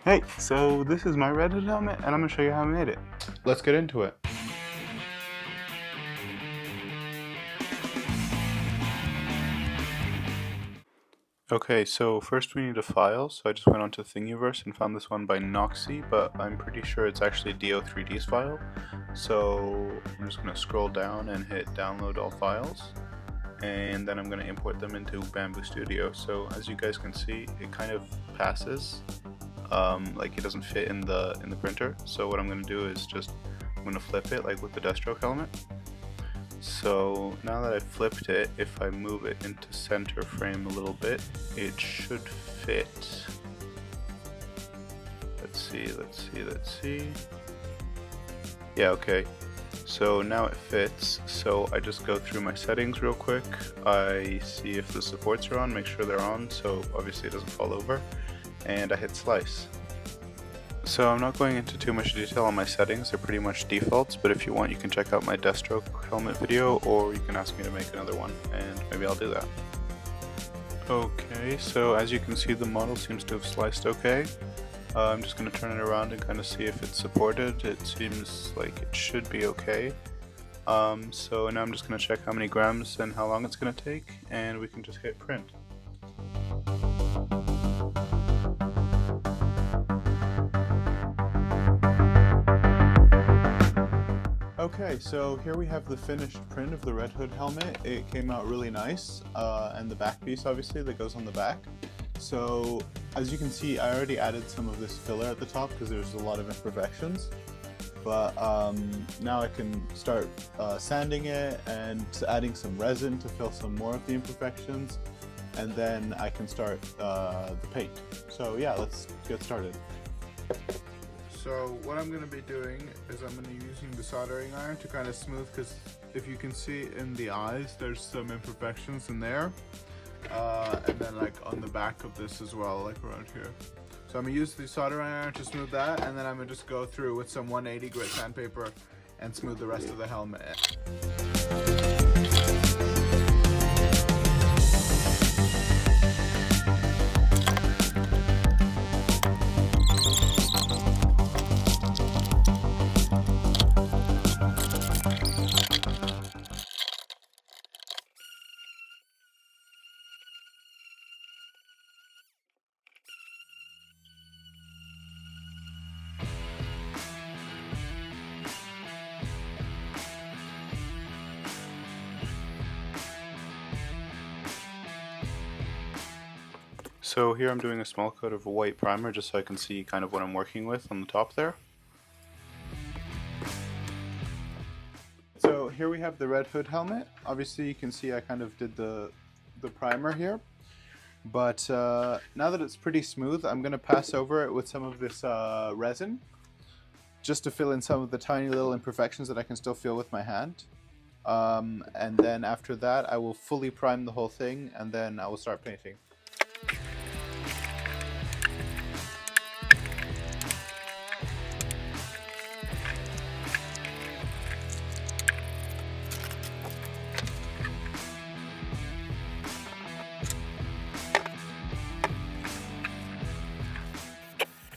Hey, so this is my Red Hood helmet, and I'm going to show you how I made it. Let's get into it. Okay, so first we need a file, so I just went onto Thingiverse and found this one by Noxy, but I'm pretty sure it's actually a DO3Ds file. So I'm just going to scroll down and hit download all files, and then I'm going to import them into Bamboo Studio. So as you guys can see, it kind of passes. Like it doesn't fit in the printer. So what I'm going to do is I'm going to flip it like with the Deathstroke helmet. So now that I've flipped it, if I move it into center frame a little bit, it should fit. Let's see. Yeah, okay. So now it fits. So I just go through my settings real quick. I see if the supports are on, make sure they're on, so obviously it doesn't fall over. And I hit slice. So I'm not going into too much detail on my settings, they're pretty much defaults, but if you want you can check out my Deathstroke helmet video, or you can ask me to make another one, and maybe I'll do that. Okay, so as you can see the model seems to have sliced okay. I'm just going to turn it around and kind of see if it's supported. It seems like it should be okay. So now I'm just going to check how many grams and how long it's going to take, and we can just hit print. Okay, so here we have the finished print of the Red Hood helmet. It came out really nice, and the back piece obviously that goes on the back. So as you can see, I already added some of this filler at the top because there's a lot of imperfections. But now I can start sanding it and adding some resin to fill some more of the imperfections, and then I can start the paint. So yeah, let's get started. So what I'm going to be doing is I'm going to be using the soldering iron to kind of smooth, because if you can see in the eyes there's some imperfections in there, and then like on the back of this as well, like around here. So I'm going to use the soldering iron to smooth that, and then I'm going to just go through with some 180 grit sandpaper and smooth the rest of the helmet. So here I'm doing a small coat of a white primer just so I can see kind of what I'm working with on the top there. So here we have the Red Hood helmet. Obviously you can see I kind of did the primer here. But now that it's pretty smooth, I'm going to pass over it with some of this resin just to fill in some of the tiny little imperfections that I can still feel with my hand. And then after that I will fully prime the whole thing, and then I will start painting.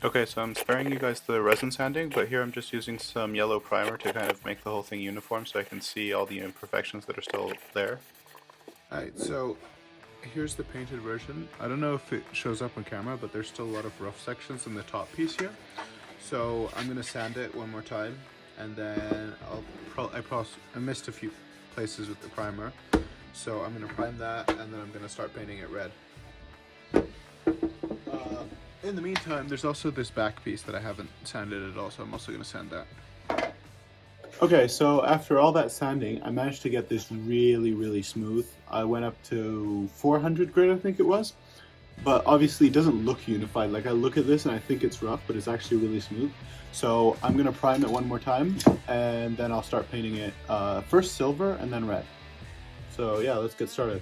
Okay, so I'm sparing you guys the resin sanding, but here I'm just using some yellow primer to kind of make the whole thing uniform so I can see all the imperfections that are still there. Alright, so here's the painted version. I don't know if it shows up on camera, but there's still a lot of rough sections in the top piece here. So I'm going to sand it one more time, and then I missed a few places with the primer. So I'm going to prime that, and then I'm going to start painting it red. In the meantime, there's also this back piece that I haven't sanded at all, so I'm also going to sand that. Okay, so after all that sanding, I managed to get this really smooth. I went up to 400 grit, I think it was, but obviously it doesn't look unified. Like I look at this and I think it's rough, but it's actually really smooth. So I'm going to prime it one more time, and then I'll start painting it first silver and then red. So yeah, let's get started.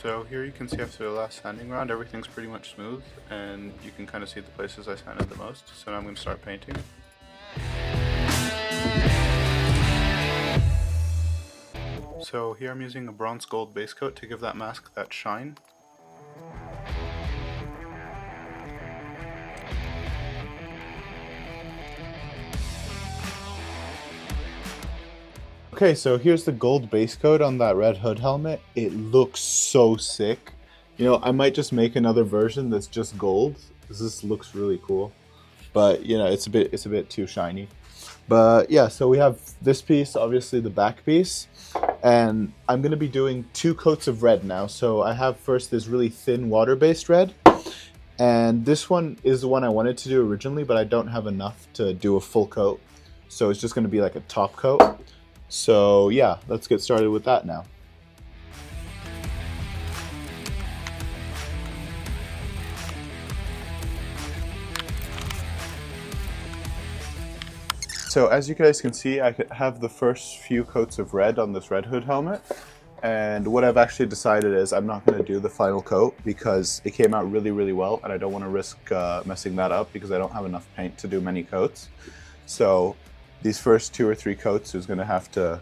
So here you can see after the last sanding round, everything's pretty much smooth, and you can kind of see the places I sanded the most. So now I'm going to start painting. So here I'm using a bronze gold base coat to give that mask that shine. Okay, so here's the gold base coat on that Red Hood helmet. It looks so sick. You know, I might just make another version that's just gold, because this looks really cool. But you know, it's a bit too shiny. But yeah, so we have this piece, obviously the back piece, and I'm gonna be doing 2 coats of red now. So I have first this really thin water-based red, and this one is the one I wanted to do originally, but I don't have enough to do a full coat. So it's just gonna be like a top coat. So yeah, let's get started with that now. So as you guys can see, I have the first few coats of red on this Red Hood helmet. And what I've actually decided is I'm not going to do the final coat because it came out really, really well. And I don't want to risk messing that up because I don't have enough paint to do many coats. So these first 2 or 3 coats is going to have to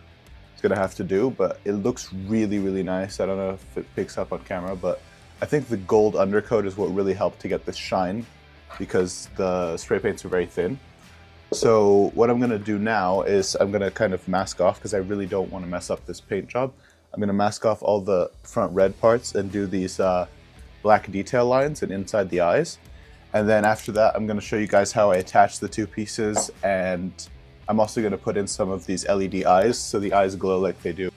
do, but it looks really, really nice. I don't know if it picks up on camera, but I think the gold undercoat is what really helped to get this shine because the spray paints are very thin. So what I'm going to do now is I'm going to kind of mask off because I really don't want to mess up this paint job. I'm going to mask off all the front red parts and do these black detail lines and inside the eyes. And then after that, I'm going to show you guys how I attach the 2 pieces, and I'm also going to put in some of these LED eyes so the eyes glow like they do.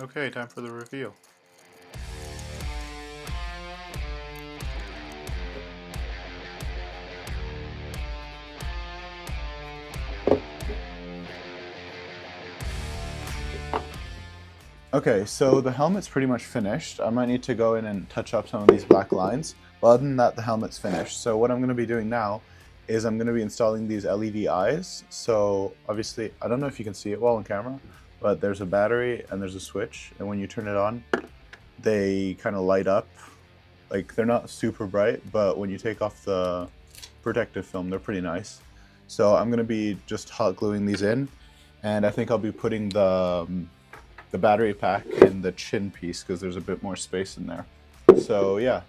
Okay, time for the reveal. Okay, so the helmet's pretty much finished. I might need to go in and touch up some of these black lines, but other than that, the helmet's finished. So what I'm going to be doing now is I'm going to be installing these LED eyes. So obviously, I don't know if you can see it well on camera, but there's a battery and there's a switch, and when you turn it on, they kind of light up. Like, they're not super bright, but when you take off the protective film, they're pretty nice. So I'm going to be just hot gluing these in, and I think I'll be putting the battery pack in the chin piece because there's a bit more space in there. So yeah.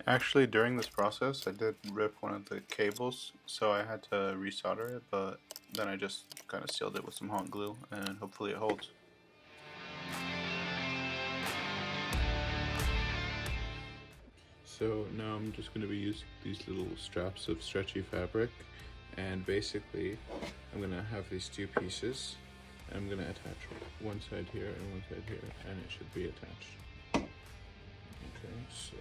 Actually, during this process, I did rip one of the cables, so I had to resolder it, but then I just kind of sealed it with some hot glue, and hopefully it holds. So now I'm just going to be using these little straps of stretchy fabric, and basically I'm going to have these 2 pieces, and I'm going to attach one side here and one side here, and it should be attached. Okay, so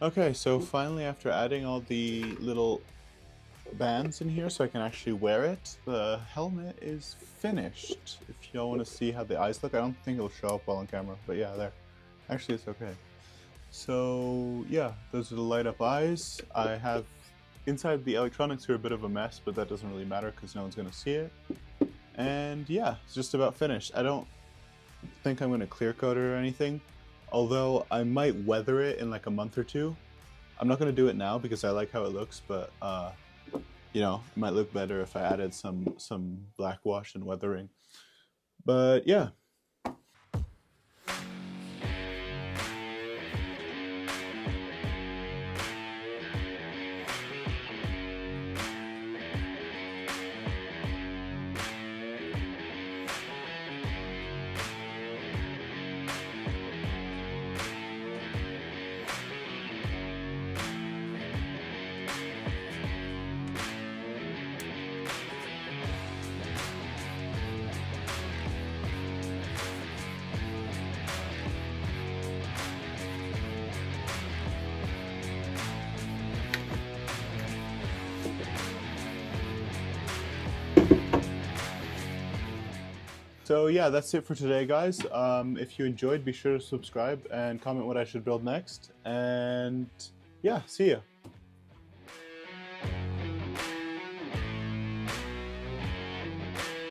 okay, so finally, after adding all the little bands in here so I can actually wear it, the helmet is finished. If y'all want to see how the eyes look, I don't think it'll show up well on camera, but yeah, there. Actually, it's okay. So yeah, those are the light up eyes. I have inside the electronics are a bit of a mess, but that doesn't really matter because no one's going to see it. And yeah, it's just about finished. I don't think I'm going to clear coat it or anything. Although I might weather it in like a month or 2. I'm not going to do it now because I like how it looks, but you know, it might look better if I added some black wash and weathering. But yeah. So yeah, that's it for today, guys. If you enjoyed, be sure to subscribe and comment what I should build next. And yeah, see ya.